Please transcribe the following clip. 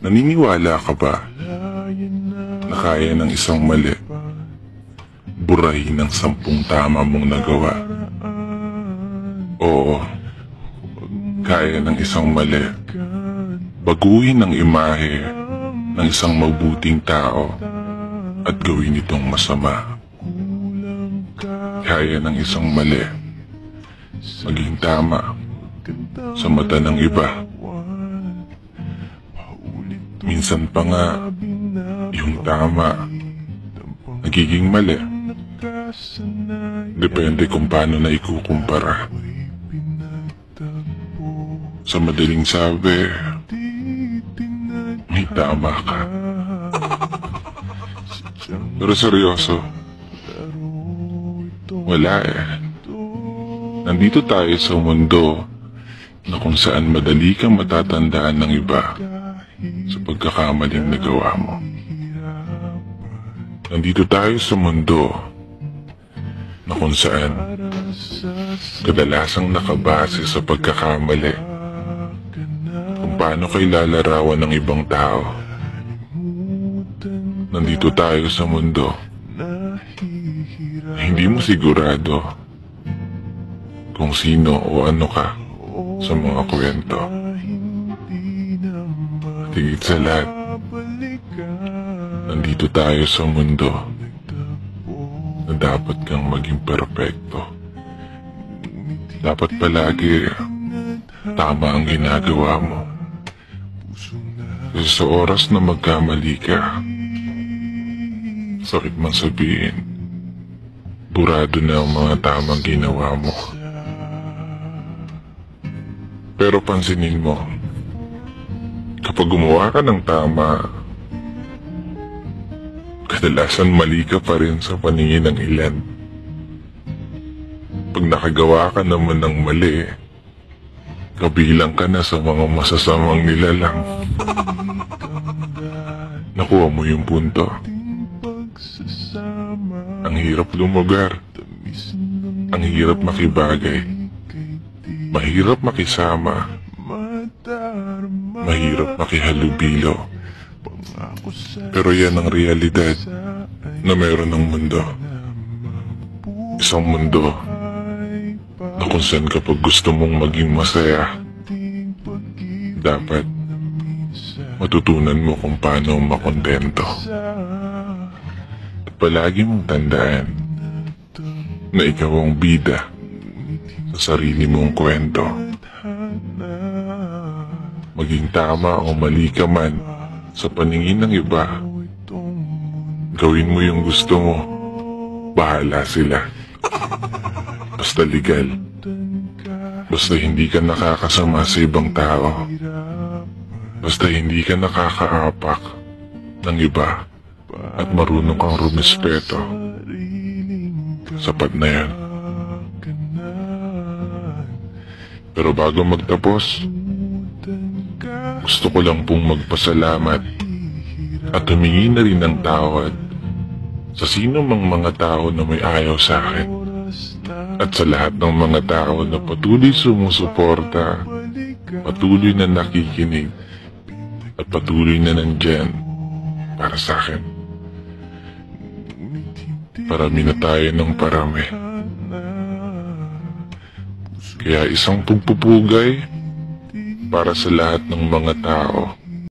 Naniniwala ka ba na kaya ng isang mali burahin ng 10 tama mong nagawa? Oo, kaya ng isang mali baguhin ang imahe ng isang mabuting tao at gawin itong masama. Kaya ng isang mali maging tama sa mata ng iba. Minsan pa nga yung tama nagiging mali. Depende kung paano na ikukumpara. Sa madaling sabi, may tama ka. Pero seryoso, wala eh. Nandito tayo sa mundo na kung saan madali kang matatandaan ng iba sa pagkakamaling nagawa mo. Nandito tayo sa mundo na kung saan kadalasang nakabase sa pagkakamali kung paano kayo lalarawan ng ibang tao. Nandito tayo sa mundo na hindi mo sigurado kung sino o ano ka sa mga kwento. Higit sa lahat, nandito tayo sa mundo na dapat kang maging perpekto. Dapat palagi tama ang ginagawa mo. Kasi sa oras na magkamali ka, sakit man sabihin, burado na ang mga tamang ginawa mo. Pero pansinin mo, kapag gumawa ka ng tama, kadalasan mali ka pa rin sa paningin ng ilan. Pag nakagawa ka naman ng mali, kabilang ka na sa mga masasamang nilalang. Nakuha mo yung punto. Ang hirap lumugar. Ang hirap makibagay. Mahirap makisama. Mahirap makihalubilo. Pero yan ang realidad na mayroon ng mundo. Isang mundo na kung saan kapag gusto mong maging masaya, dapat matutunan mo kung paano makontento. At palagi mong tandaan na ikaw ang bida sa sarili mong kwento. Maging tama o mali ka man sa paningin ng iba, gawin mo yung gusto mo, bahala sila. Basta legal, basta hindi ka nakakasama sa ibang tao, basta hindi ka nakakaapak ng iba at marunong kang rumispeto, sapat na yan. Pero bago magtapos, gusto ko lang pong magpasalamat at humingi na rin ng tawad sa sino mang mga tao na may ayaw sa akin at sa lahat ng mga tao na patuloy sumusuporta, patuloy na nakikinig at patuloy na nandyan para sa akin. Parami na tayo ng parami. Kaya isang pagpupugay para sa lahat ng mga tao